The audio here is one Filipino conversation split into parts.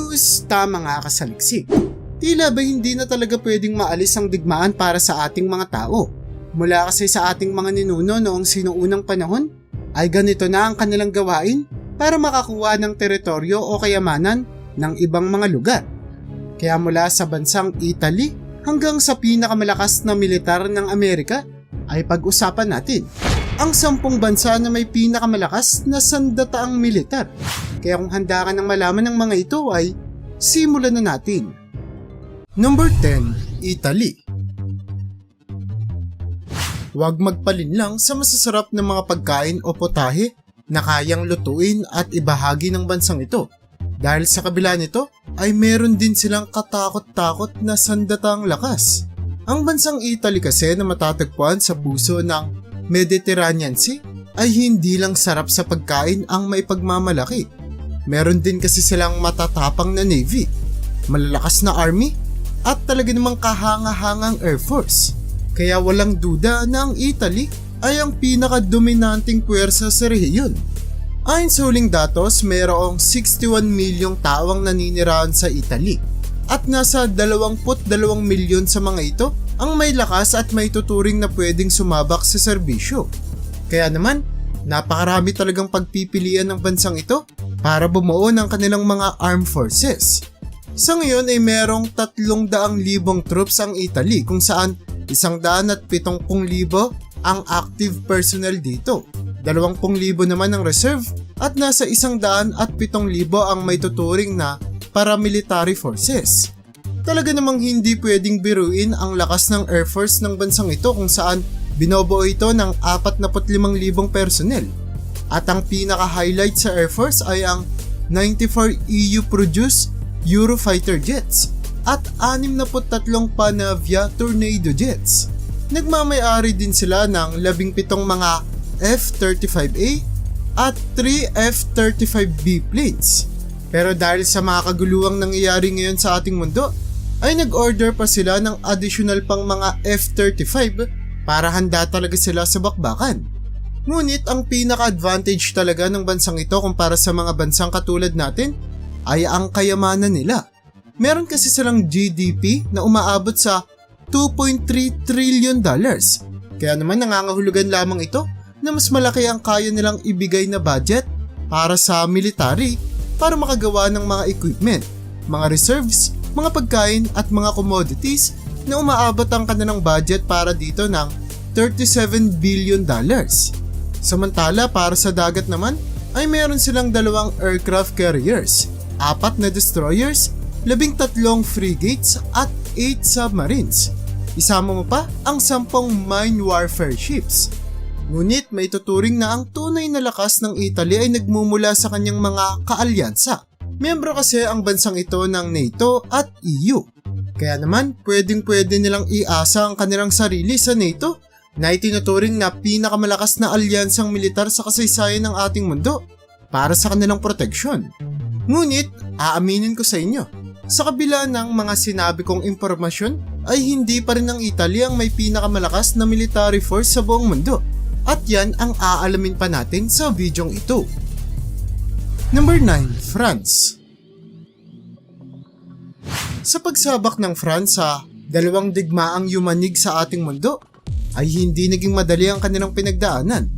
Kumusta mga kasaliksik? Tila ba hindi na talaga pwedeng maalis ang digmaan para sa ating mga tao? Mula kasi sa ating mga ninuno noong sinuunang panahon, ay ganito na ang kanilang gawain para makakuha ng teritoryo o kayamanan ng ibang mga lugar. Kaya mula sa bansang Italy hanggang sa pinakamalakas na militar ng Amerika ay pag-usapan natin ang 10 bansa na may pinakamalakas na sandataang militar. Kaya kung handa ka ng malaman ng mga ito ay simulan na natin. Number 10, Italy. Huwag magpalinlang sa masasarap na mga pagkain o potahe na kayang lutuin at ibahagi ng bansang ito. Dahil sa kabila nito ay meron din silang katakot-takot na sandataang lakas. Ang bansang Italy kasi na matatagpuan sa puso ng Mediterranean Sea ay hindi lang sarap sa pagkain ang may pagmamalaki. Meron din kasi silang matatapang na navy, malalakas na army, at talaga namang kahanga-hangang air force. Kaya walang duda na ang Italy ay ang pinaka-dominanting puwersa sa rehiyon. Ayon sa huling datos, mayroong 61 milyong tao ang naninirahan sa Italy at nasa 22 milyon sa mga ito ang may lakas at may tuturing na pwedeng sumabak sa serbisyo. Kaya naman, napakarami talagang pagpipilian ng bansang ito para bumuo ng kanilang mga armed forces. Sa ngayon ay merong 300,000 troops ang Italy kung saan 170,000 ang active personnel dito, 20,000 naman ang reserve at nasa 107,000 ang may tuturing na paramilitary forces. Talaga namang hindi pwedeng biruin ang lakas ng Air Force ng bansang ito kung saan binobuo ito ng 45,000 personnel. At ang pinaka-highlight sa Air Force ay ang 94 EU-produced Eurofighter jets at 63 Panavia Tornado jets. Nagmamayari din sila ng 17 mga F-35A at 3 F-35B planes. Pero dahil sa mga kaguluhang nangyayari ngayon sa ating mundo, ay nag-order pa sila ng additional pang mga F-35 para handa talaga sila sa bakbakan. Ngunit ang pinaka-advantage talaga ng bansang ito kumpara sa mga bansang katulad natin ay ang kayamanan nila. Meron kasi silang GDP na umaabot sa $2.3 trillion. Kaya naman nangangahulugan lamang ito na mas malaki ang kaya nilang ibigay na budget para sa military para makagawa ng mga equipment, mga reserves, mga pagkain at mga commodities na umaabot ang kanilang budget para dito ng $37 billion. Samantala para sa dagat naman ay meron silang 2 aircraft carriers, 4 na destroyers, 13 frigates at 8 submarines. Isama mo pa ang 10 mine warfare ships. Ngunit may tuturing na ang tunay na lakas ng Italy ay nagmumula sa kanyang mga kaalyansa. Miyembro kasi ang bansang ito ng NATO at EU. Kaya naman pwedeng-pwede nilang iasa ang kanilang sarili sa NATO na itinuturing na pinakamalakas na alyansang militar sa kasaysayan ng ating mundo para sa kanilang proteksyon. Ngunit aaminin ko sa inyo, sa kabila ng mga sinabi kong impormasyon ay hindi pa rin ang Italy ang may pinakamalakas na military force sa buong mundo. At yan ang aalamin pa natin sa videong ito. Number 9, France. Sa pagsabak ng France sa 2 digmaang yumanig sa ating mundo, ay hindi naging madali ang kanilang pinagdaanan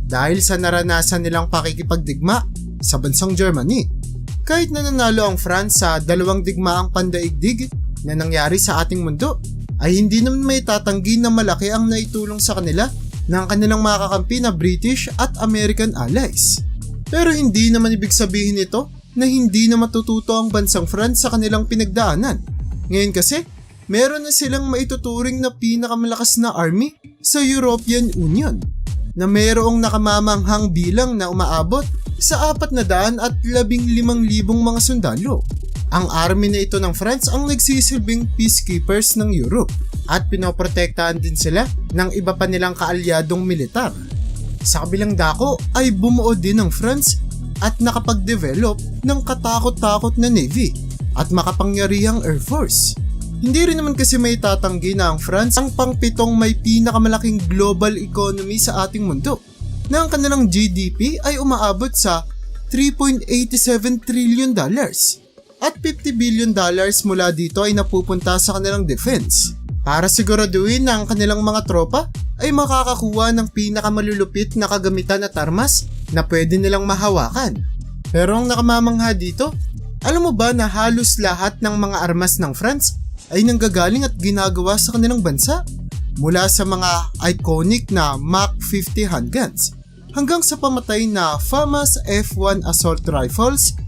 dahil sa naranasan nilang pakikipagdigma sa bansang Germany. Kahit na nanalo ang France sa 2 digmaang pandaigdig na nangyari sa ating mundo, ay hindi naman may tatanggi na malaki ang naitulong sa kanila ng kanilang mga kakampi na British at American allies. Pero hindi naman ibig sabihin nito na hindi na matututo ang bansang France sa kanilang pinagdaanan. Ngayon kasi, meron na silang maituturing na pinakamalakas na army sa European Union na mayroong nakamamanghang bilang na umaabot sa 415,000 mga sundalo. Ang army na ito ng France ang nagsisilbing peacekeepers ng Europe at pinoprotektahan din sila ng iba pa nilang kaalyadong militar. Sa kabilang dako ay bumuo din ng France at nakapag-develop ng katakot-takot na navy at makapangyarihang air force. Hindi rin naman kasi may tatanggi na ang France ang pang-7 may pinakamalaking global economy sa ating mundo na ang kanilang GDP ay umaabot sa $3.87 trillion. at $50 billion mula dito ay napupunta sa kanilang defense para siguraduhin na ang kanilang mga tropa ay makakakuha ng pinakamalulupit na kagamitan at armas na pwede nilang mahawakan. Pero ang nakamamangha dito, alam mo ba na halos lahat ng mga armas ng France ay nanggagaling at ginagawa sa kanilang bansa? Mula sa mga iconic na Mach 50 handguns hanggang sa pamatay na FAMAS F1 assault rifles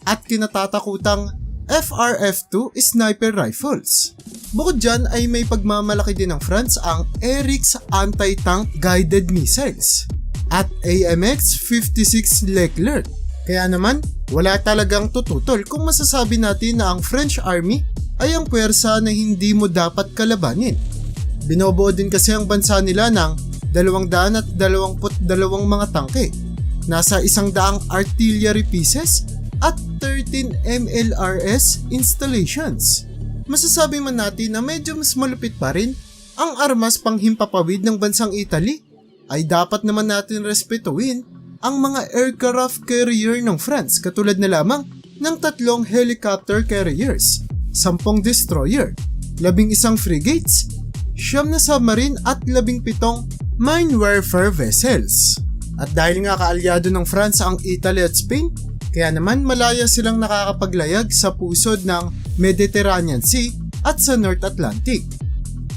at kinatatakutang FRF2 sniper rifles. Bukod dyan ay may pagmamalaki din ng France ang Eric's anti-tank guided missiles at AMX-56 Leclerc. Kaya naman, wala talagang tututol kung masasabi natin na ang French Army ay ang puwersa na hindi mo dapat kalabanin. Binobuo din kasi ang bansa nila ng 222 mga tangke, nasa 100 artillery pieces at 13 MLRS installations. Masasabi man natin na medyo mas malupit pa rin ang armas panghimpapawid ng bansang Italy, ay dapat naman natin respetuhin ang mga aircraft carrier ng France katulad na lamang ng 3 helicopter carriers, 10 destroyer, 11 frigates, 9 na submarine at 17 mine warfare vessels. At dahil nga kaalyado ng France ang Italy at Spain, kaya naman malaya silang nakakapaglayag sa pusod ng Mediterranean Sea at sa North Atlantic.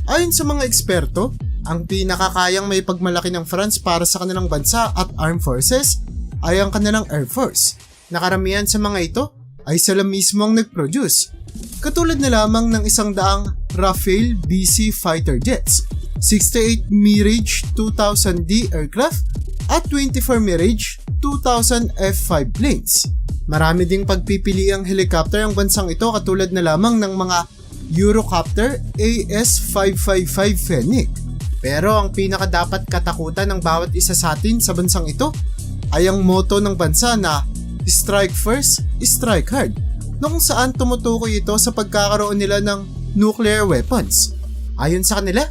Ayon sa mga eksperto, ang pinakakayang may pagmalaki ng France para sa kanilang bansa at armed forces ay ang kanilang Air Force. Nakaramihan sa mga ito ay sila mismo ang nag-produce. Katulad na lamang ng 100 Rafale BC fighter jets, 68 Mirage 2000D aircraft at 24 Mirage 2000 F5 planes. Marami ding pagpipili ang helicopter ang bansang ito katulad na lamang ng mga Eurocopter AS555 Fenwick. Pero ang pinakadapat katakutan ng bawat isa sa atin sa bansang ito ay ang motto ng bansa na Strike First, Strike Hard, na kung saan tumutukoy ito sa pagkakaroon nila ng nuclear weapons. Ayon sa kanila,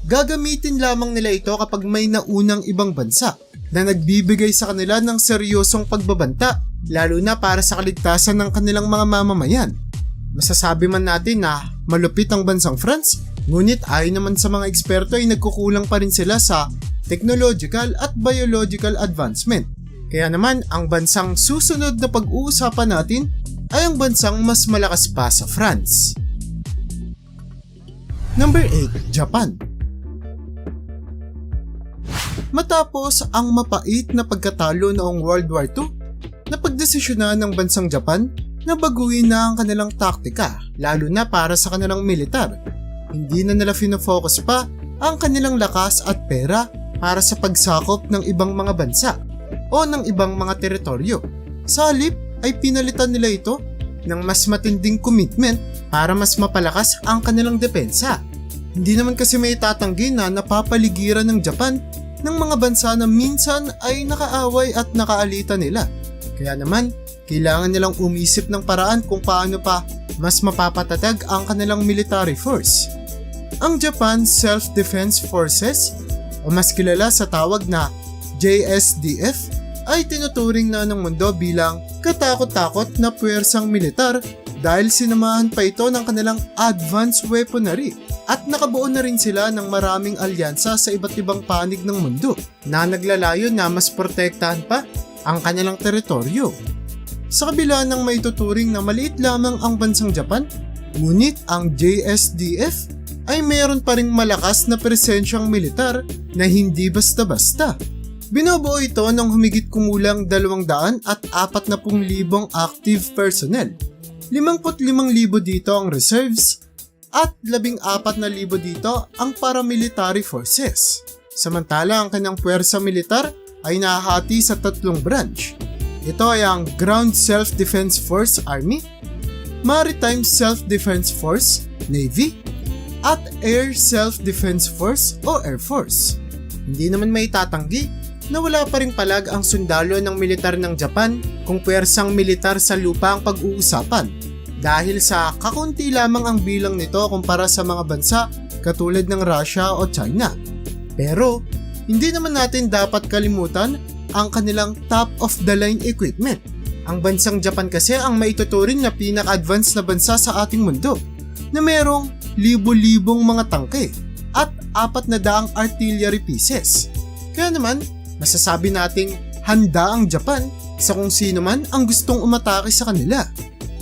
gagamitin lamang nila ito kapag may naunang ibang bansa na nagbibigay sa kanila ng seryosong pagbabanta, lalo na para sa kaligtasan ng kanilang mga mamamayan. Masasabi man natin na malupit ang bansang France, ngunit ayon naman sa mga eksperto ay nagkukulang pa rin sila sa technological at biological advancement. Kaya naman ang bansang susunod na pag-uusapan natin ay ang bansang mas malakas pa sa France. Number 8. Japan. Matapos ang mapait na pagkatalo noong World War II, napagdesisyonan ng bansang Japan na baguhin na ang kanilang taktika, lalo na para sa kanilang militar. Hindi na nila fino-focus pa ang kanilang lakas at pera para sa pagsakop ng ibang mga bansa o ng ibang mga teritoryo. Sa halip ay pinalitan nila ito ng mas matinding commitment para mas mapalakas ang kanilang depensa. Hindi naman kasi may tatanggi na napapaligiran ng Japan ng mga bansa na minsan ay nakaaway at nakaalita nila. Kaya naman, kailangan nilang umisip ng paraan kung paano pa mas mapapatatag ang kanilang military force. Ang Japan Self-Defense Forces, o mas kilala sa tawag na JSDF, ay tinuturing na ng mundo bilang katakot-takot na puwersang militar dahil sinamahan pa ito ng kanilang advanced weaponry at nakabuo na rin sila ng maraming alyansa sa iba't ibang panig ng mundo na naglalayo na mas protektahan pa ang kanilang teritoryo. Sa kabila ng maituturing na maliit lamang ang bansang Japan, ngunit ang JSDF ay mayroon pa ring malakas na presensyang militar na hindi basta-basta. Binubuo ito ng humigit kumulang 240,000 active personnel. 55,000 dito ang reserves at 14,000 dito ang paramilitary forces. Samantala ang kanyang puwersa militar ay nahahati sa 3 branch. Ito ay ang Ground Self-Defense Force Army, Maritime Self-Defense Force Navy, at Air Self-Defense Force o Air Force. Hindi naman may tatanggi na wala pa ring palag ang sundalo ng militar ng Japan kung puwersang militar sa lupa ang pag-uusapan dahil sa kakunti lamang ang bilang nito kumpara sa mga bansa katulad ng Russia o China. Pero hindi naman natin dapat kalimutan ang kanilang top-of-the-line equipment. Ang bansang Japan kasi ang maituturing na pinaka-advanced na bansa sa ating mundo na merong libo-libong mga tangke at 400 artillery pieces. Kaya naman, masasabi nating handa ang Japan sa kung sino man ang gustong umatake sa kanila.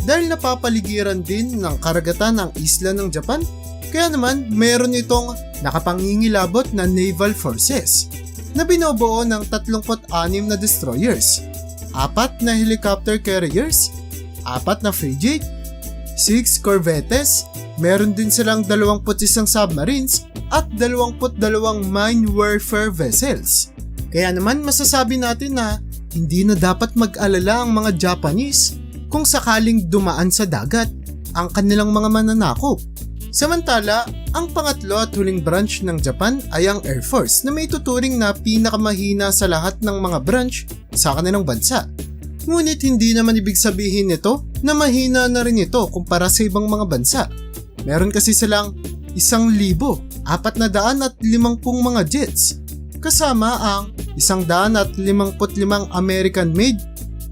Dahil napapaligiran din ng karagatan ang isla ng Japan, kaya naman meron itong nakapangingilabot na naval forces na binubuo ng 36 na destroyers, 4 na helicopter carriers, 4 na frigate, 6 corvettes, meron din silang 21 submarines at 22 mine warfare vessels. Kaya naman masasabi natin na hindi na dapat mag-alala ang mga Japanese kung sakaling dumaan sa dagat ang kanilang mga mananakop. Samantala, ang pangatlo at huling branch ng Japan ay ang Air Force na may tuturing na pinakamahina sa lahat ng mga branch sa kanilang bansa. Ngunit hindi naman ibig sabihin nito na mahina na rin ito kumpara sa ibang mga bansa. Meron kasi silang 1,450 mga jets, kasama ang 155 American-made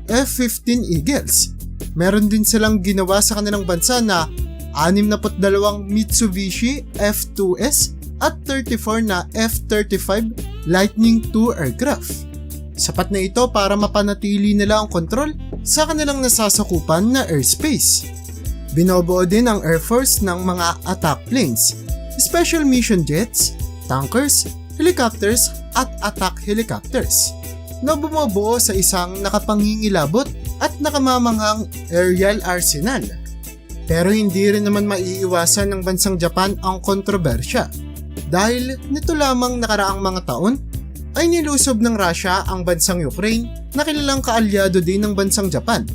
F-15 Eagles. Meron din silang ginawa sa kanilang bansa na 62 Mitsubishi F-2S at 34 na F-35 Lightning II aircraft. Sapat na ito para mapanatili nila ang kontrol sa kanilang nasasakupan na airspace. Binubuo din ang Air Force ng mga attack planes, special mission jets, tankers, helicopters at attack helicopters na bumubuo sa isang nakapangingilabot at nakamamanghang aerial arsenal. Pero hindi rin naman maiiwasan ng bansang Japan ang kontrobersya dahil nito lamang nakaraang mga taon ay nilusob ng Russia ang bansang Ukraine na kilalang kaalyado din ng bansang Japan.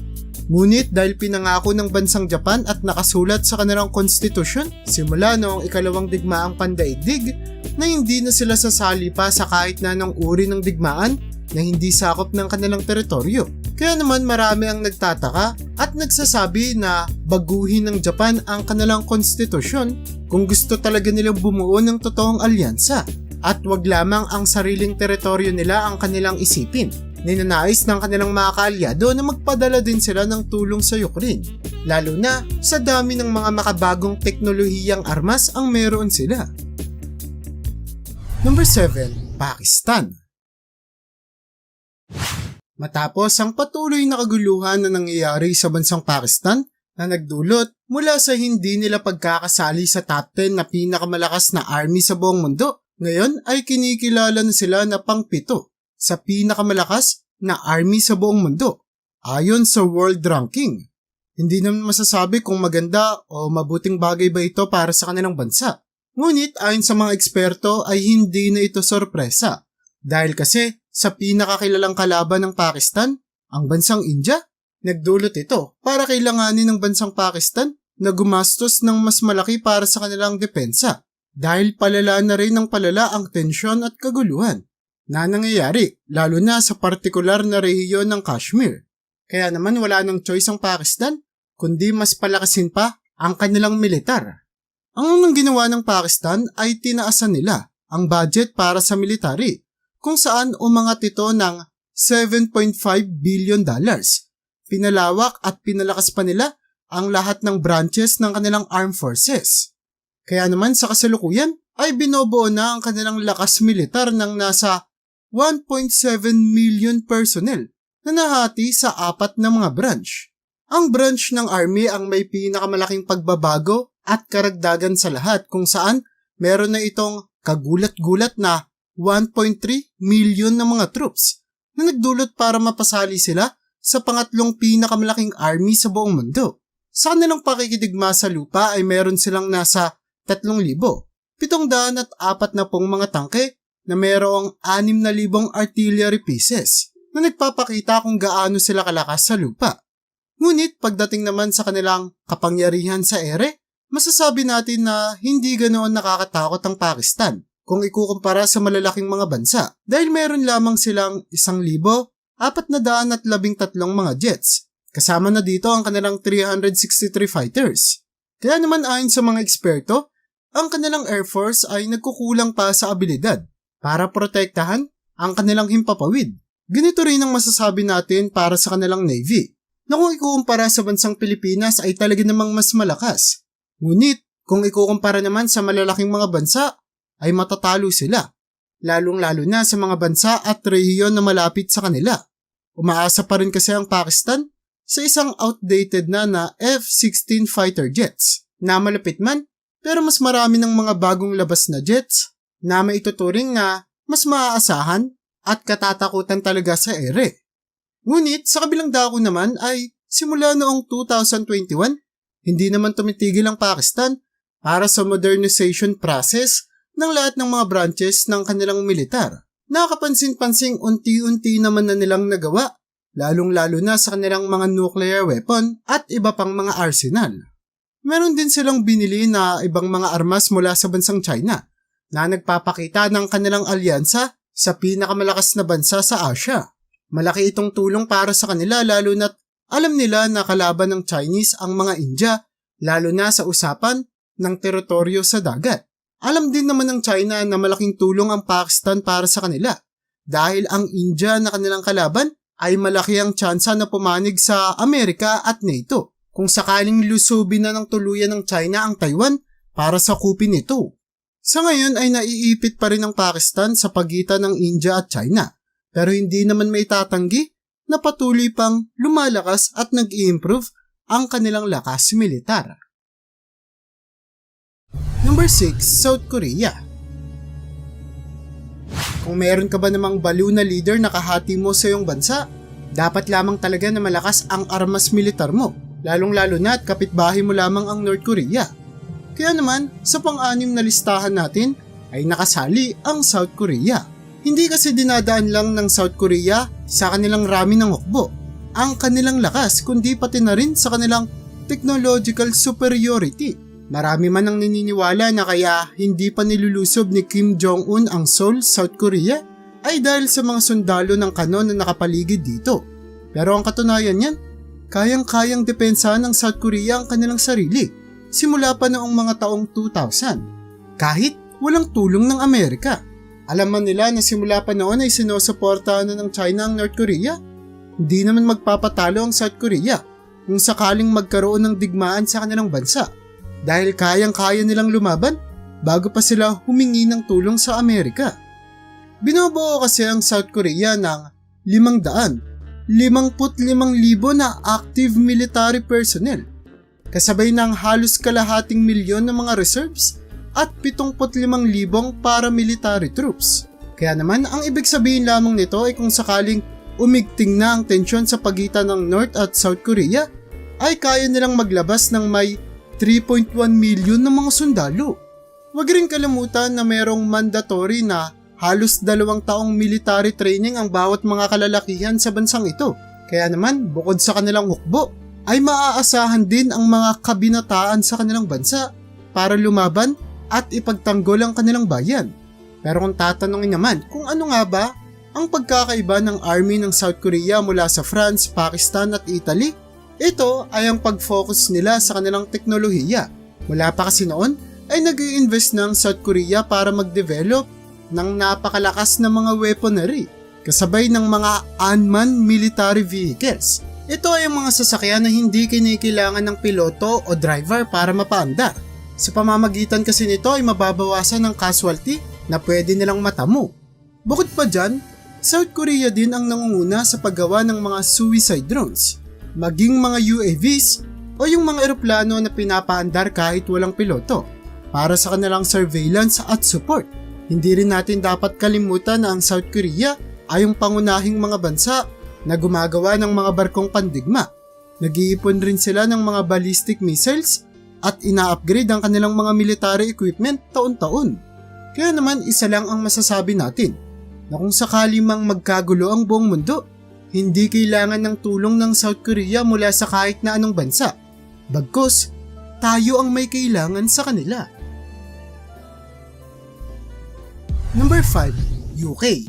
Ngunit dahil pinangako ng bansang Japan at nakasulat sa kanilang konstitusyon simula noong ikalawang digmaang pandaigdig na hindi na sila sasali pa sa kahit na anong uri ng digmaan na hindi sakop ng kanilang teritoryo. Kaya naman marami ang nagtataka at nagsasabi na baguhin ng Japan ang kanilang konstitusyon kung gusto talaga nilang bumuo ng totoong alyansa at wag lamang ang sariling teritoryo nila ang kanilang isipin. Ninanais ng kanilang mga kaalyado na magpadala din sila ng tulong sa Ukraine, lalo na sa dami ng mga makabagong teknolohiyang armas ang meron sila. Number 7. Pakistan. Matapos ang patuloy na kaguluhan na nangyayari sa bansang Pakistan na nagdulot mula sa hindi nila pagkakasali sa top 10 na pinakamalakas na army sa buong mundo, ngayon ay kinikilala na sila na pang-7 sa pinakamalakas na army sa buong mundo ayon sa world ranking. Hindi naman masasabi kung maganda o mabuting bagay ba ito para sa kanilang bansa. Ngunit ayon sa mga eksperto ay hindi na ito sorpresa dahil kasi sa pinakakilalang kalaban ng Pakistan, ang bansang India, nagdulot ito para kailanganin ng bansang Pakistan na gumastos ng mas malaki para sa kanilang depensa dahil palala na rin ng palala ang tensyon at kaguluhan na nangyayari lalo na sa partikular na rehiyon ng Kashmir. Kaya naman wala nang choice ang Pakistan kundi mas palakasin pa ang kanilang militar. Ang unang ginawa ng Pakistan ay tinaasan nila ang budget para sa military kung saan umangat ito ng $7.5 billion. Pinalawak at pinalakas pa nila ang lahat ng branches ng kanilang armed forces. Kaya naman sa kasalukuyan ay binubuo na ang kanilang lakas militar ng nasa 1.7 million personnel na nahati sa 4 na mga branch. Ang branch ng army ang may pinakamalaking pagbabago at karagdagan sa lahat kung saan meron na itong kagulat-gulat na 1.3 million na mga troops na nagdulot para mapasali sila sa pangatlong pinakamalaking army sa buong mundo. Sa kanilang pakikidigma sa lupa ay meron silang nasa 3,740 mga tangke na merong 6,000 artillery pieces na nagpapakita kung gaano sila kalakas sa lupa. Ngunit pagdating naman sa kanilang kapangyarihan sa ere, masasabi natin na hindi ganoon nakakatakot ang Pakistan kung ikukumpara sa malalaking mga bansa dahil meron lamang silang 1,413 mga jets. Kasama na dito ang kanilang 363 fighters. Kaya naman ayon sa mga eksperto, ang kanilang Air Force ay nagkukulang pa sa abilidad para protektahan ang kanilang himpapawid. Ganito rin ang masasabi natin para sa kanilang Navy. na kung ikukumpara sa bansang Pilipinas ay talaga namang mas malakas. Ngunit kung ikukumpara naman sa malalaking mga bansa ay matatalo sila, lalong-lalo na sa mga bansa at rehiyon na malapit sa kanila. Umaasa pa rin kasi ang Pakistan sa isang outdated na F-16 fighter jets na malapit man pero mas marami ng mga bagong labas na jets na maituturing na mas maaasahan at katatakutan talaga sa ere. Ngunit sa kabilang dako naman ay simula noong 2021, hindi naman tumitigil ang Pakistan para sa modernization process ng lahat ng mga branches ng kanilang militar. Nakapansin-pansing unti-unti naman na nilang nagawa, lalong-lalo na sa kanilang mga nuclear weapon at iba pang mga arsenal. Meron din silang binili na ibang mga armas mula sa bansang China na nagpapakita ng kanilang alyansa sa pinakamalakas na bansa sa Asia. Malaki itong tulong para sa kanila lalo na't alam nila na kalaban ng Chinese ang mga India lalo na sa usapan ng teritoryo sa dagat. Alam din naman ng China na malaking tulong ang Pakistan para sa kanila dahil ang India na kanilang kalaban ay malaki ang tsansa na pumanig sa Amerika at NATO kung sakaling lusubin na ng tuluyan ng China ang Taiwan para sakupin ito. Sa ngayon ay naiipit pa rin ang Pakistan sa pagitan ng India at China pero hindi naman may tatanggi na patuloy pang lumalakas at nag-i-improve ang kanilang lakas militar. Number 6, South Korea. Kung meron ka ba namang baliw na leader na kahati mo sa iyong bansa, dapat lamang talaga na malakas ang armas militar mo, lalong-lalo na at kapitbahay mo lamang ang North Korea. Kaya naman, sa pang-anim na listahan natin ay nakasali ang South Korea. Hindi kasi dinadaan lang ng South Korea sa kanilang rami ng hukbo, ang kanilang lakas kundi pati na rin sa kanilang technological superiority. Marami man ang naniniwala na kaya hindi pa nilulusob ni Kim Jong-un ang Seoul, South Korea ay dahil sa mga sundalo ng kanon na nakapaligid dito. Pero ang katunayan niyan, kayang-kayang depensahan ng South Korea ang kanilang sarili simula pa noong mga taong 2000 kahit walang tulong ng Amerika. Alam man nila na simula pa noon ay sinusuportahan na ng China ang North Korea. Hindi naman magpapatalo ang South Korea kung sakaling magkaroon ng digmaan sa kanilang bansa dahil kayang-kaya nilang lumaban bago pa sila humingi ng tulong sa Amerika. Binubuo kasi ang South Korea ng 555,000 na active military personnel, kasabay ng halos kalahating milyon ng mga reserves at 75,000 paramilitary troops. Kaya naman ang ibig sabihin lamang nito ay kung sakaling umigting na ang tensyon sa pagitan ng North at South Korea ay kaya nilang maglabas ng may 3.1 milyon na mga sundalo. Huwag rin kalimutan na mayroong mandatory na halos 2 taong military training ang bawat mga kalalakihan sa bansang ito. Kaya naman bukod sa kanilang hukbo ay maaasahan din ang mga kabinataan sa kanilang bansa para lumaban at ipagtanggol ang kanilang bayan. Pero kung tatanungin naman kung ano nga ba ang pagkakaiba ng army ng South Korea mula sa France, Pakistan at Italy, ito ay ang pag-focus nila sa kanilang teknolohiya. Mula pa kasi noon ay nag-i-invest ng South Korea para mag-develop ng napakalakas na mga weaponry kasabay ng mga unmanned military vehicles. Ito ay ang mga sasakyan na hindi kinikilangan ng piloto o driver para mapaandar. Sa pamamagitan kasi nito ay mababawasan ang casualty na pwede nilang matamo. Bukod pa dyan, South Korea din ang nangunguna sa paggawa ng mga suicide drones, maging mga UAVs o yung mga eroplano na pinapaandar kahit walang piloto para sa kanilang surveillance at support. Hindi rin natin dapat kalimutan na ang South Korea ay yung pangunahing mga bansa na gumagawa ng mga barkong pandigma. Nag-iipon rin sila ng mga ballistic missiles at ina-upgrade ang kanilang mga military equipment taon-taon. Kaya naman isa lang ang masasabi natin, na kung sakali mang magkagulo ang buong mundo, hindi kailangan ng tulong ng South Korea mula sa kahit na anong bansa. Bagkus, tayo ang may kailangan sa kanila. Number 5, UK.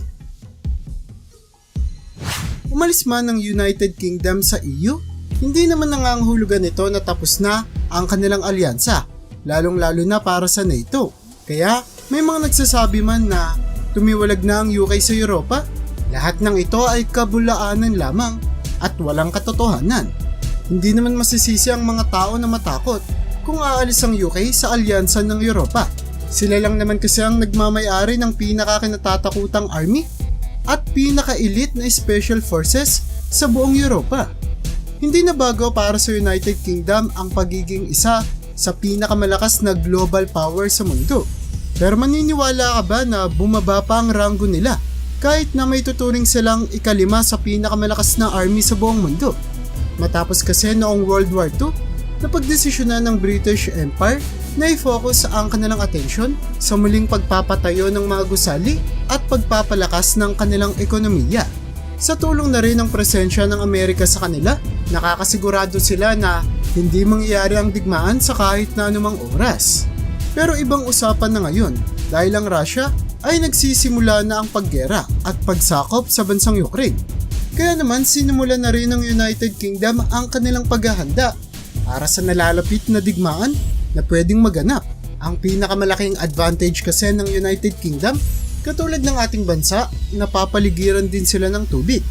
Umalis man ang United Kingdom sa EU, hindi naman nangangahulugan nito na tapos na ang kanilang alyansa, lalong-lalo na para sa NATO. Kaya may mga nagsasabi man na tumiwalag na ang UK sa Europa. Lahat ng ito ay kabulaanan lamang at walang katotohanan. Hindi naman masisisi ang mga tao na matakot kung aalis ang UK sa alyansa ng Europa. Sila lang naman kasi ang nagmamayari ng pinakakinatatakutang army at pinaka-elite na special forces sa buong Europa. Hindi na bago para sa United Kingdom ang pagiging isa sa pinakamalakas na global power sa mundo. Pero maniniwala ka ba na bumaba pa ang ranggo nila kahit na may tuturing silang ikalima sa pinakamalakas na army sa buong mundo? Matapos kasi noong World War II, napagdesisyonan ng British Empire na i-focus ang kanilang atensyon sa muling pagpapatayo ng mga gusali at pagpapalakas ng kanilang ekonomiya. Sa tulong na rin ng presensya ng Amerika sa kanila, nakakasigurado sila na hindi mangyayari ang digmaan sa kahit na anumang oras. Pero ibang usapan na ngayon dahil ang Russia ay nagsisimula na ang paggera at pagsakop sa bansang Ukraine. Kaya naman sinimula na rin ng United Kingdom ang kanilang paghahanda para sa nalalapit na digmaan na pwedeng maganap. Ang pinakamalaking advantage kasi ng United Kingdom, katulad ng ating bansa, napapaligiran din sila ng tubig.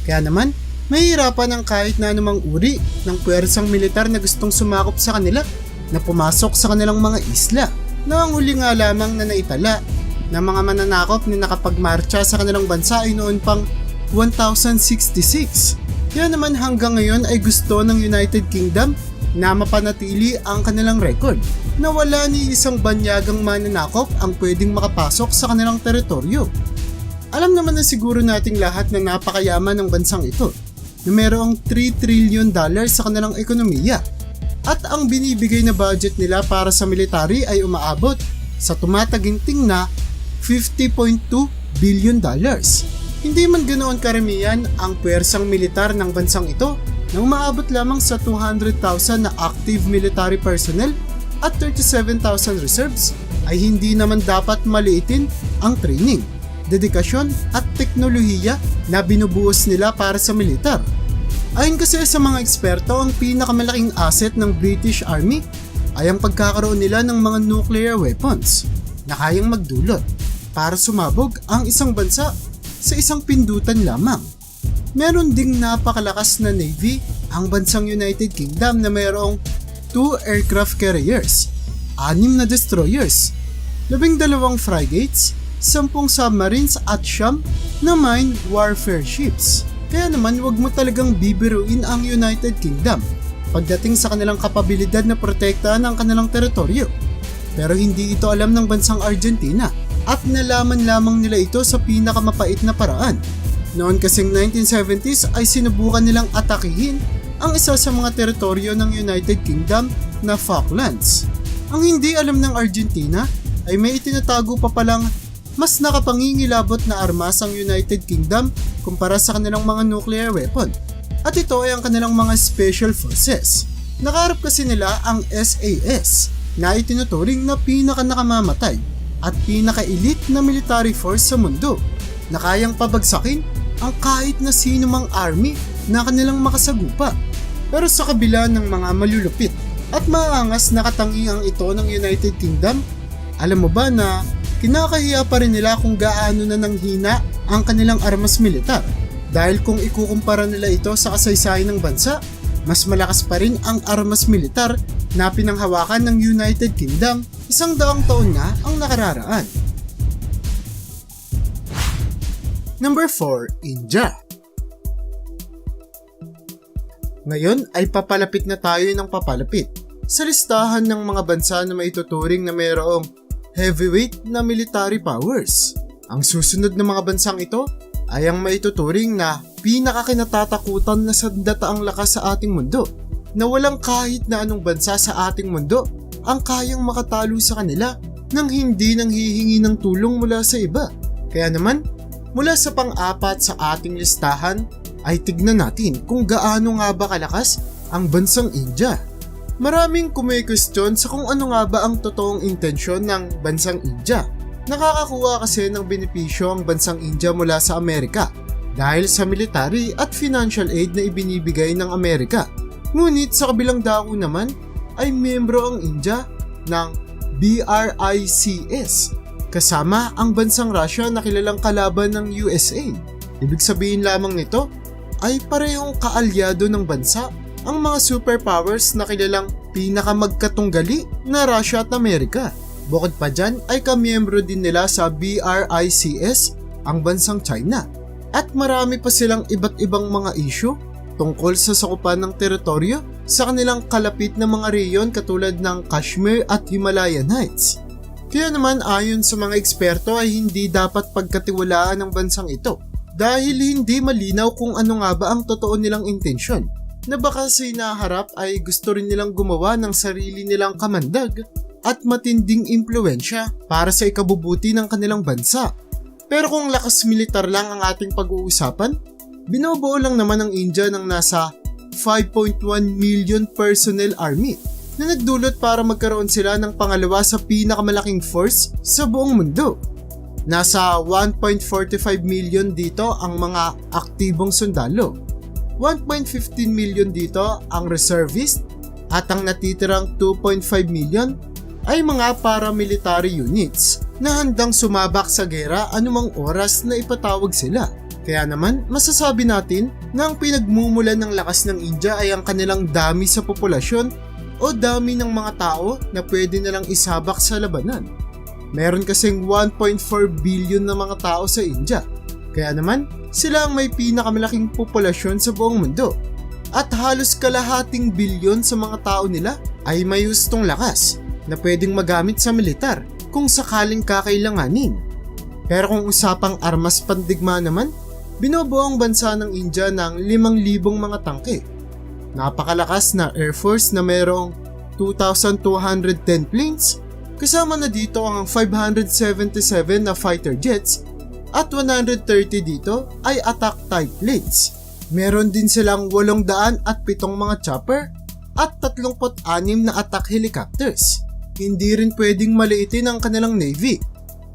Kaya naman, mahihirapan ang kahit na anumang uri ng puwersang militar na gustong sumakop sa kanila na pumasok sa kanilang mga isla, na ang huli nga lamang na naitala ng mga mananakop na nakapagmarcha sa kanilang bansa ay noon pang 1066. Kaya naman hanggang ngayon ay gusto ng United Kingdom na mapanatili ang kanilang record na wala ni isang banyagang mananakop ang pwedeng makapasok sa kanilang teritoryo. Alam naman na siguro nating lahat na napakayaman ng bansang ito na mayroong $3 trillion sa kanilang ekonomiya at ang binibigay na budget nila para sa military ay umaabot sa tumataginting na $50.2 billion. Hindi man ganoon karamihan ang puwersang militar ng bansang ito na umaabot lamang sa 200,000 na active military personnel at 37,000 reserves, ay hindi naman dapat maliitin ang training, dedikasyon at teknolohiya na binubuhos nila para sa militar. Ayon kasi sa mga eksperto, ang pinakamalaking asset ng British Army ay ang pagkakaroon nila ng mga nuclear weapons na kayang magdulot para sumabog ang isang bansa sa isang pindutan lamang. Meron ding napakalakas na navy ang bansang United Kingdom na mayroong 2 aircraft carriers, 6 na destroyers, 12 frigates, 10 submarines at 9 na mine warfare ships. Kaya naman wag mo talagang bibiruin ang United Kingdom pagdating sa kanilang kapabilidad na protektahan ang kanilang teritoryo. Pero hindi ito alam ng bansang Argentina at nalaman lamang nila ito sa pinakamapait na paraan. Noon kasing 1970s ay sinubukan nilang atakihin ang isa sa mga teritoryo ng United Kingdom na Falklands. Ang hindi alam ng Argentina ay may itinatago pa palang mas nakapangingilabot na armas ang United Kingdom kumpara sa kanilang mga nuclear weapon. At ito ay ang kanilang mga special forces. Nakaharap kasi nila ang SAS na itinuturing na pinaka-nakamamatay at pinaka-elite na military force sa mundo na kayang pabagsakin ang kahit na sino mang army na kanilang makasagupa. Pero sa kabila ng mga malulupit at maangas na katangiang ito ng United Kingdom, alam mo ba na kinakahiya pa rin nila kung gaano na nanghina ang kanilang armas militar? Dahil kung ikukumpara nila ito sa kasaysayan ng bansa, mas malakas pa rin ang armas militar na pinanghawakan ng United Kingdom 100 taon na ang nakararaan. Number 4, India. Ngayon ay papalapit na tayo ng papalapit sa listahan ng mga bansa na maituturing na mayroong heavyweight na military powers. Ang susunod na mga bansang ito ay ang maituturing na pinakakinatatakutan na sandataang lakas sa ating mundo, na walang kahit na anong bansa sa ating mundo ang kayang makatalo sa kanila nang hindi nanghihingi ng tulong mula sa iba. Kaya naman, mula sa pang-apat sa ating listahan ay tignan natin kung gaano nga ba kalakas ang bansang India. Maraming kumikwestiyon sa kung ano nga ba ang totoong intensyon ng bansang India. Nakakakuha kasi ng benepisyo ang bansang India mula sa Amerika dahil sa military at financial aid na ibinibigay ng Amerika. Ngunit sa kabilang dako naman ay miyembro ang India ng BRICS kasama ang bansang Russia na kilalang kalaban ng USA. Ibig sabihin lamang nito ay parehong kaalyado ng bansa ang mga superpowers na kilalang pinakamagkatunggali na Russia at Amerika. Bukod pa dyan ay kamiyembro din nila sa BRICS, ang bansang China. At marami pa silang iba't ibang mga issue tungkol sa sakupan ng teritoryo sa kanilang kalapit na mga reyon katulad ng Kashmir at Himalayan Heights. Kaya naman ayon sa mga eksperto ay hindi dapat pagkatiwalaan ng bansang ito dahil hindi malinaw kung ano nga ba ang totoo nilang intensyon na baka sa hinaharap ay gusto rin nilang gumawa ng sarili nilang kamandag at matinding impluensya para sa ikabubuti ng kanilang bansa. Pero kung lakas militar lang ang ating pag-uusapan, binubuo lang naman ng India ng nasa 5.1 million personnel army na nagdulot para magkaroon sila ng pangalawa sa pinakamalaking force sa buong mundo. Nasa 1.45 million dito ang mga aktibong sundalo, 1.15 million dito ang reservist at ang natitirang 2.5 million ay mga paramilitary units na handang sumabak sa gera anumang oras na ipatawag sila. Kaya naman, masasabi natin na ang pinagmumulan ng lakas ng India ay ang kanilang dami sa populasyon o dami ng mga tao na pwede nilang isabak sa labanan. Meron kasing 1.4 billion na mga tao sa India. Kaya naman, sila ang may pinakamalaking populasyon sa buong mundo. At halos kalahating bilyon sa mga tao nila ay may hustong lakas na pwedeng magamit sa militar kung sakaling kakailanganin. Pero kung usapang armas pandigma naman, binubuo ang bansa ng India ng 5,000 mga tangke. Napakalakas na Air Force na mayroong 2,210 planes, kasama na dito ang 577 na fighter jets at 130 dito ay attack type planes. Meron din silang 807 mga chopper at 36 na attack helicopters. Hindi rin pwedeng maliitin ang kanilang navy.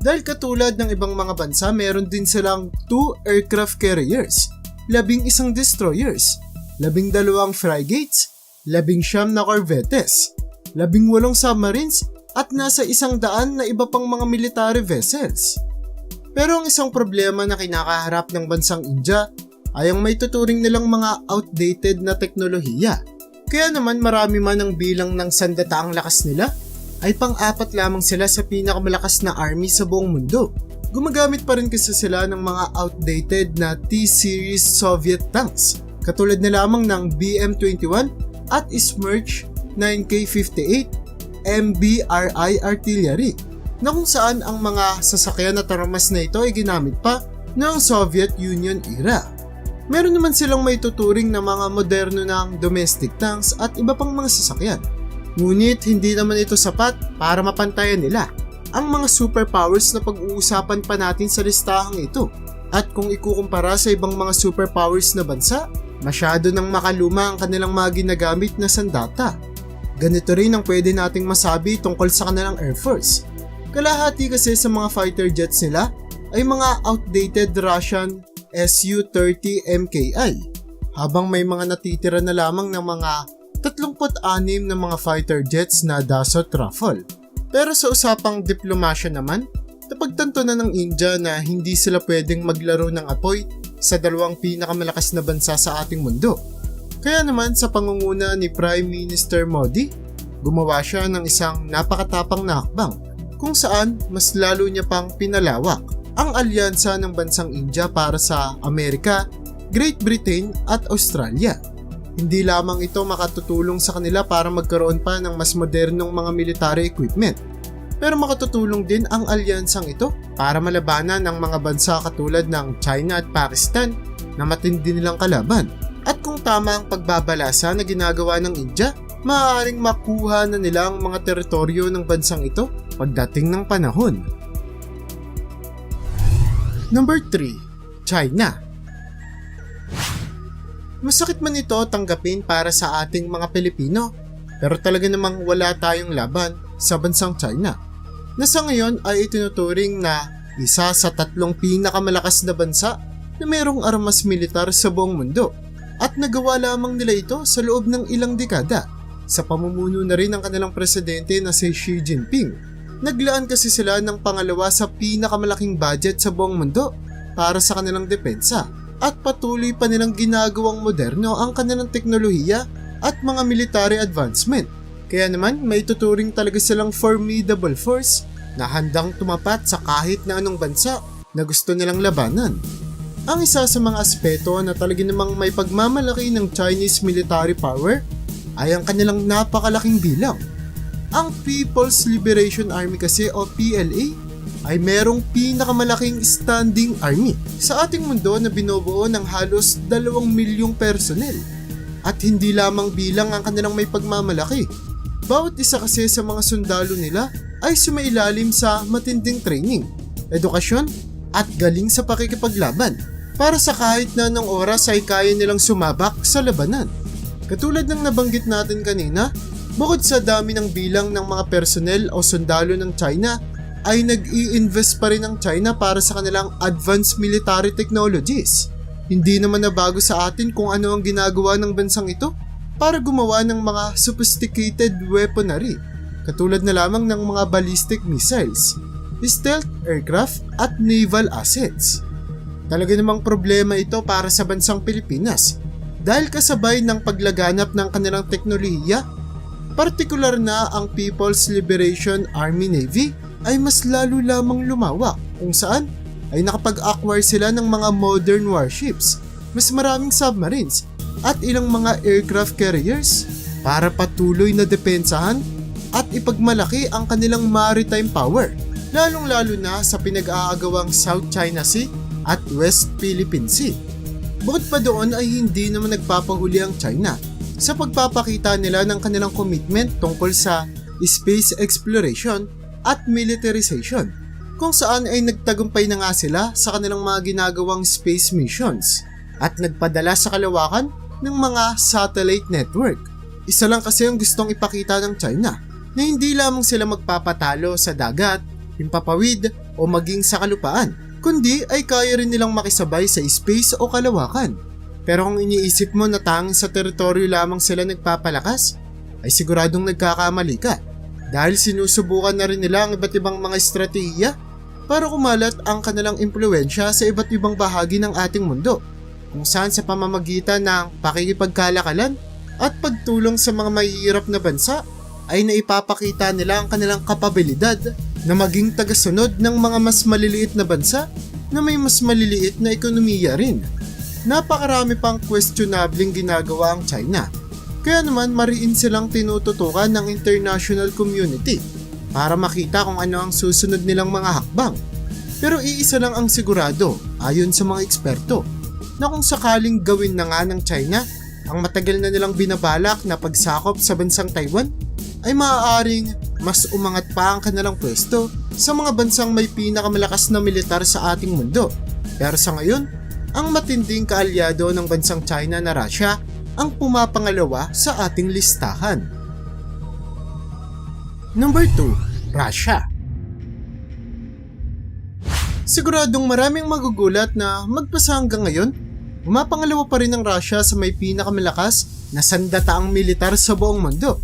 Dahil katulad ng ibang mga bansa, meron din silang 2 aircraft carriers, 11 destroyers, 12 frigates, 19 na corvettes, 18 submarines at nasa 100 na iba pang mga military vessels. Pero ang isang problema na kinakaharap ng bansang India ay ang may tuturing nilang mga outdated na teknolohiya. Kaya naman marami man ang bilang ng sandataang lakas nila, ay pang-apat lamang sila sa pinakamalakas na army sa buong mundo. Gumagamit pa rin kasi sila ng mga outdated na T-series Soviet tanks, katulad na lamang ng BM-21 at Smerch 9K-58 MBRI artillery, na kung saan ang mga sasakyan at armas na ito ay ginamit pa ng Soviet Union era. Meron naman silang may tuturing na mga moderno ng domestic tanks at iba pang mga sasakyan. Ngunit hindi naman ito sapat para mapantayan nila ang mga superpowers na pag-uusapan pa natin sa listahang ito. At kung ikukumpara sa ibang mga superpowers na bansa, masyado nang makaluma ang kanilang mga ginagamit na sandata. Ganito rin ang pwede nating masabi tungkol sa kanilang Air Force. Kalahati kasi sa mga fighter jets nila ay mga outdated Russian Su-30 MKI, habang may mga natitira na lamang ng mga 36 na mga fighter jets na Dassault Rafale. Pero sa usapang diplomasya naman, napagtanto na ng India na hindi sila pwedeng maglaro ng apoy sa dalawang pinakamalakas na bansa sa ating mundo. Kaya naman sa pangunguna ni Prime Minister Modi, gumawa siya ng isang napakatapang na hakbang kung saan mas lalo niya pang pinalawak ang alyansa ng bansang India para sa Amerika, Great Britain at Australia. Hindi lamang ito makatutulong sa kanila para magkaroon pa ng mas modernong mga military equipment, pero makatutulong din ang alyansang ito para malabanan ang mga bansa katulad ng China at Pakistan na matindi nilang kalaban. At kung tama ang pagbabalasa na ginagawa ng India, maaaring makuha na nila ang mga teritoryo ng bansang ito pagdating ng panahon. Number 3. China. Masakit man ito tanggapin para sa ating mga Pilipino, pero talaga namang wala tayong laban sa bansang China, na sa ngayon ay itinuturing na isa sa 3 pinakamalakas na bansa na mayroong armas militar sa buong mundo, at nagawa lamang nila ito sa loob ng ilang dekada sa pamumuno na rin ng kanilang presidente na si Xi Jinping. Naglaan kasi sila ng pangalawa sa pinakamalaking budget sa buong mundo para sa kanilang depensa, at patuloy pa nilang ginagawang moderno ang kanilang teknolohiya at mga military advancement. Kaya naman may tuturing talaga silang formidable force na handang tumapat sa kahit na anong bansa na gusto nilang labanan. Ang isa sa mga aspeto na talaga namang may pagmamalaki ng Chinese military power ay ang kanilang napakalaking bilang. Ang People's Liberation Army kasi o PLA ay merong pinakamalaking standing army sa ating mundo na binubuo ng halos 2 milyong personnel. At hindi lamang bilang ang kanilang may pagmamalaki. Bawat isa kasi sa mga sundalo nila ay sumailalim sa matinding training, edukasyon at galing sa pakikipaglaban para sa kahit na anong oras ay kaya nilang sumabak sa labanan. Katulad ng nabanggit natin kanina, bukod sa dami ng bilang ng mga personnel o sundalo ng China, ay nag-i-invest pa rin ang China para sa kanilang advanced military technologies. Hindi naman nabago sa atin kung ano ang ginagawa ng bansang ito para gumawa ng mga sophisticated weaponry, katulad na lamang ng mga ballistic missiles, stealth aircraft at naval assets. Talaga namang problema ito para sa bansang Pilipinas dahil kasabay ng paglaganap ng kanilang teknolohiya, partikular na ang People's Liberation Army Navy ay mas lalo lamang lumawak kung saan ay nakapag-acquire sila ng mga modern warships, mas maraming submarines at ilang mga aircraft carriers para patuloy na depensahan at ipagmalaki ang kanilang maritime power, lalong-lalo na sa pinag-aagawang South China Sea at West Philippine Sea. Bukod pa doon ay hindi naman nagpapahuli ang China sa pagpapakita nila ng kanilang commitment tungkol sa space exploration at militarization, kung saan ay nagtagumpay na nga sila sa kanilang mga ginagawang space missions at nagpadala sa kalawakan ng mga satellite network. Isa lang kasi ang gustong ipakita ng China, na hindi lamang sila magpapatalo sa dagat, himpapawid o maging sa kalupaan, kundi ay kaya rin nilang makisabay sa space o kalawakan. Pero kung iniisip mo na tanging sa teritoryo lamang sila nagpapalakas, ay siguradong nagkakamali ka dahil sinusubukan na rin nila ang iba't ibang mga estratehiya para kumalat ang kanilang impluwensya sa iba't ibang bahagi ng ating mundo, kung saan sa pamamagitan ng pakikipagkalakalan at pagtulong sa mga mahihirap na bansa ay naipapakita nila ang kanilang kapabilidad na maging tagasunod ng mga mas maliliit na bansa na may mas maliliit na ekonomiya rin. Napakarami pang questionabling ginagawa ang China, kaya naman mariin silang tinututukan ng international community para makita kung ano ang susunod nilang mga hakbang. Pero iisa lang ang sigurado ayon sa mga eksperto, na kung sakaling gawin na nga ng China ang matagal na nilang binabalak na pagsakop sa bansang Taiwan, ay maaaring mas umangat pa ang kanilang pwesto sa mga bansang may pinakamalakas na militar sa ating mundo. Pero sa ngayon, ang matinding kaalyado ng bansang China na Russia ang pumapangalawa sa ating listahan. Number 2, Russia. Siguradong maraming magugulat na magpasa hanggang ngayon, pumapangalawa pa rin ang Russia sa may pinakamalakas na sandataang militar sa buong mundo.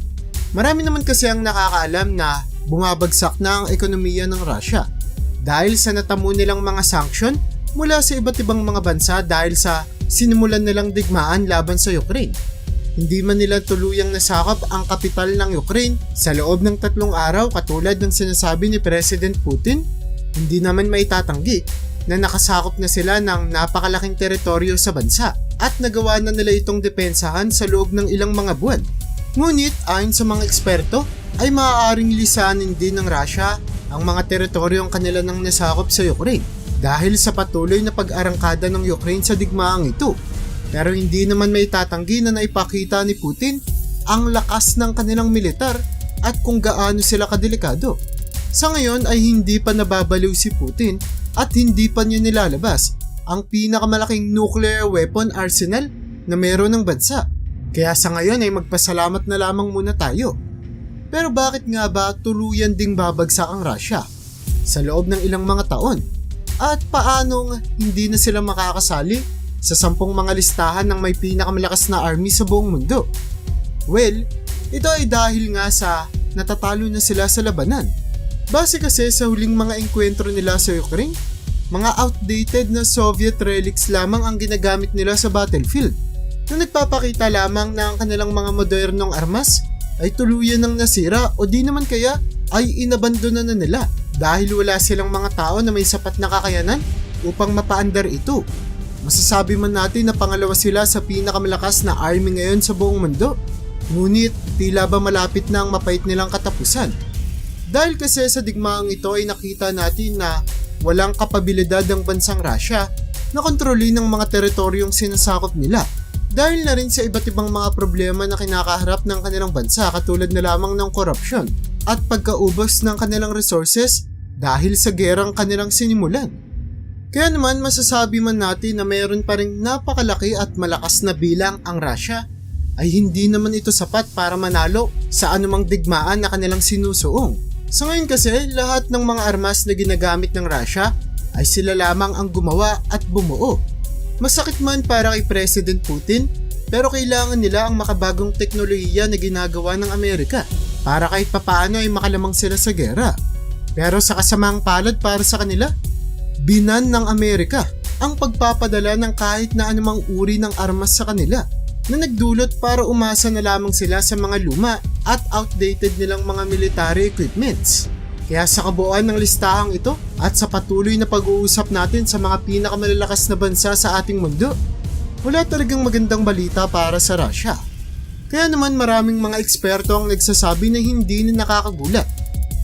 Marami naman kasi ang nakakaalam na bumabagsak na ang ekonomiya ng Russia dahil sa natamo nilang mga sanction mula sa iba't ibang mga bansa dahil sa sinimulan nilang digmaan laban sa Ukraine. Hindi man nila tuluyang nasakop ang kapital ng Ukraine sa loob ng 3 araw katulad ng sinasabi ni President Putin, hindi naman maitatanggi na nakasakop na sila ng napakalaking teritoryo sa bansa at nagawa na nila itong depensahan sa loob ng ilang mga buwan. Ngunit ayon sa mga eksperto ay maaaring lisanin din ng Russia ang mga teritoryong kanila nang nasakop sa Ukraine dahil sa patuloy na pag-arangkada ng Ukraine sa digmaang ito. Pero hindi naman may tatanggi na naipakita ni Putin ang lakas ng kanilang militar at kung gaano sila kadelikado. Sa ngayon ay hindi pa nababaliw si Putin at hindi pa niya nilalabas ang pinakamalaking nuclear weapon arsenal na meron ng bansa. Kaya sa ngayon ay magpasalamat na lamang muna tayo. Pero bakit nga ba tuluyan ding babagsak ang Russia sa loob ng ilang mga taon? At paanong hindi na sila makakasali sa 10 mga listahan ng may pinakamalakas na army sa buong mundo? Well, ito ay dahil nga sa natatalo na sila sa labanan. Base kasi sa huling mga engkwentro nila sa Ukraine, mga outdated na Soviet relics lamang ang ginagamit nila sa battlefield. na nagpapakita lamang na ang kanilang mga modernong armas ay tuluyan ng nasira o di naman kaya ay inabandona na nila dahil wala silang mga tao na may sapat na kakayanan upang mapaandar ito. Masasabi man natin na pangalawa sila sa pinakamalakas na army ngayon sa buong mundo, ngunit tila ba malapit na ang mapait nilang katapusan. Dahil kasi sa digmaang ito ay nakita natin na walang kapabilidad ang bansang Russia na kontrolin ng mga teritoryong sinasakop nila dahil na rin sa iba't ibang mga problema na kinakaharap ng kanilang bansa katulad na lamang ng korupsyon at pagkaubos ng kanilang resources dahil sa gerang kanilang sinimulan. Kaya naman masasabi man natin na mayroon pa ring napakalaki at malakas na bilang ang Russia, ay hindi naman ito sapat para manalo sa anumang digmaan na kanilang sinusuong. Sa ngayon kasi, lahat ng mga armas na ginagamit ng Russia ay sila lamang ang gumawa at bumuo. Masakit man para kay President Putin, pero kailangan nila ang makabagong teknolohiya na ginagawa ng Amerika para kahit papaano ay makalamang sila sa gera. Pero sa kasamang palad para sa kanila, binan ng Amerika ang pagpapadala ng kahit na anumang uri ng armas sa kanila na nagdulot para umasa na lamang sila sa mga luma at outdated nilang mga military equipments. Kaya sa kabuuan ng listahang ito at sa patuloy na pag-uusap natin sa mga pinakamalalakas na bansa sa ating mundo, wala talagang magandang balita para sa Russia. Kaya naman maraming mga eksperto ang nagsasabi na hindi na nakakagulat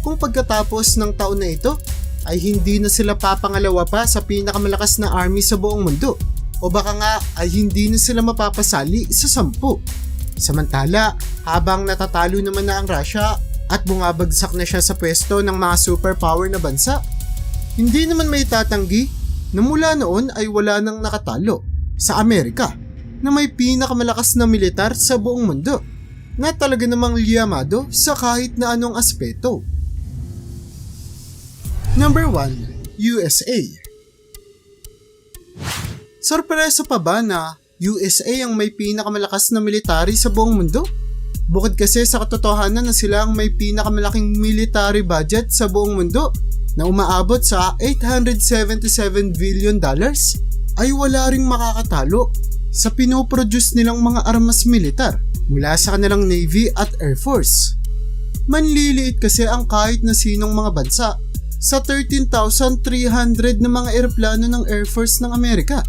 kung pagkatapos ng taon na ito ay hindi na sila papangalawa pa sa pinakamalakas na army sa buong mundo o baka nga ay hindi na sila mapapasali sa 10. Samantala, habang natatalo naman na ang Russia at bumabagsak na siya sa pwesto ng mga superpower na bansa, hindi naman may tatanggi na mula noon ay wala nang nakatalo sa Amerika na may pinakamalakas na militar sa buong mundo na talaga namang liyamado sa kahit na anong aspeto. Number 1. USA. Sorpresa pa ba na USA ang may pinakamalakas na military sa buong mundo? Bukod kasi sa katotohanan na sila ang may pinakamalaking military budget sa buong mundo na umaabot sa $877 billion, ay wala ring makakatalo sa pinoproduce nilang mga armas militar mula sa kanilang Navy at Air Force. Manliliit kasi ang kahit na sinong mga bansa sa 13,300 na mga eroplano ng Air Force ng Amerika,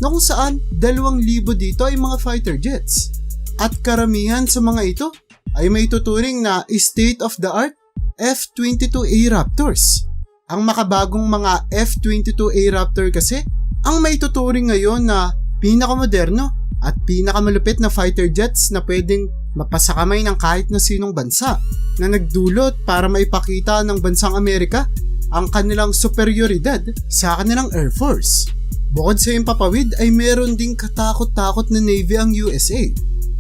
na kung saan 2,000 dito ay mga fighter jets. At karamihan sa mga ito ay may tuturing na state-of-the-art F-22A Raptors. Ang makabagong mga F-22A Raptor kasi ang may tuturing ngayon na pinakamoderno at pinakamalupit na fighter jets na pwedeng mapasakamay ng kahit na sinong bansa, na nagdulot para maipakita ng bansang Amerika ang kanilang superioridad sa kanilang Air Force. Bukod sa impapawid ay meron ding katakot-takot na Navy ang USA,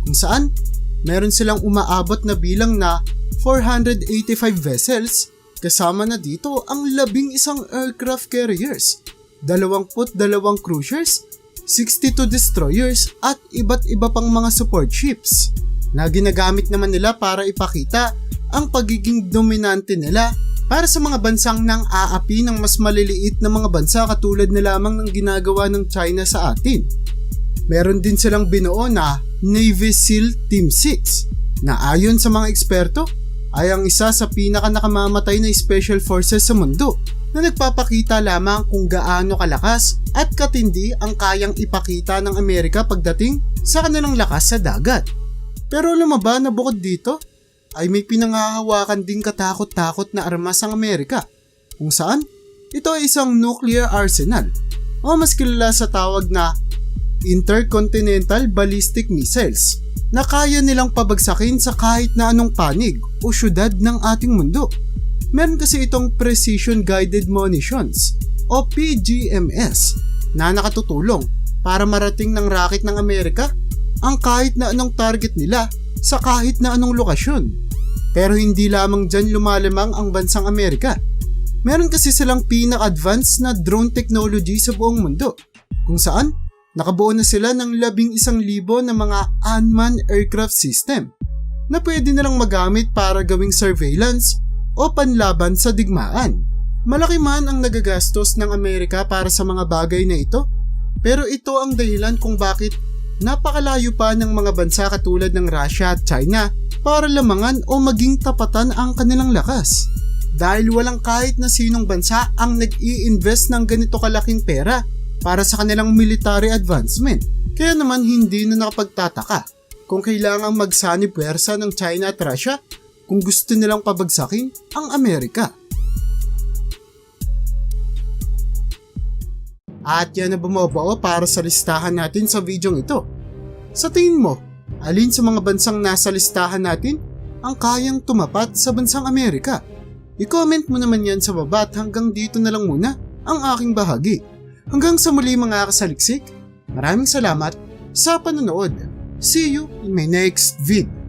kung saan meron silang umaabot na bilang na 485 vessels, kasama na dito ang 11 aircraft carriers, 22 cruisers, 62 destroyers at iba't iba pang mga support ships na ginagamit naman nila para ipakita ang pagiging dominante nila para sa mga bansang nang aapi ng mas maliliit na mga bansa katulad na lamang ng ginagawa ng China sa atin. Meron din silang binuo na Navy SEAL Team 6 na ayon sa mga eksperto ay ang isa sa pinakanakamamatay na special forces sa mundo na nagpapakita lamang kung gaano kalakas at katindi ang kayang ipakita ng Amerika pagdating sa kanilang lakas sa dagat. Pero alam mo ba na bukod dito ay may pinanghahawakan ding katakot-takot na armas ang Amerika, kung saan ito ay isang nuclear arsenal o mas kilala sa tawag na Intercontinental Ballistic Missiles na kaya nilang pabagsakin sa kahit na anong panig o syudad ng ating mundo. Meron kasi itong Precision Guided Munitions o PGMS na nakatutulong para marating ng rocket ng Amerika ang kahit na anong target nila sa kahit na anong lokasyon. Pero hindi lamang dyan lumalamang ang bansang Amerika. Meron kasi silang pinaka-advanced na drone technology sa buong mundo, kung saan nakabuo na sila ng 11,000 na mga unmanned aircraft system na pwede nilang magamit para gawing surveillance o panlaban sa digmaan. Malaki man ang nagagastos ng Amerika para sa mga bagay na ito, pero ito ang dahilan kung bakit napakalayo pa ng mga bansa katulad ng Russia at China para lamangan o maging tapatan ang kanilang lakas. Dahil walang kahit na sinong bansa ang nag-i-invest ng ganito kalaking pera para sa kanilang military advancement. Kaya naman hindi na nakapagtataka kung kailangang magsanib puwersa ng China at Russia kung gusto nilang pabagsakin ang Amerika. At yan na bumubuo para sa listahan natin sa videong ito. Sa tingin mo, alin sa mga bansang nasa listahan natin ang kayang tumapat sa bansang Amerika? I-comment mo naman yan sa baba at hanggang dito na lang muna ang aking bahagi. Hanggang sa muli mga kasaliksik, maraming salamat sa panonood. See you in my next vid.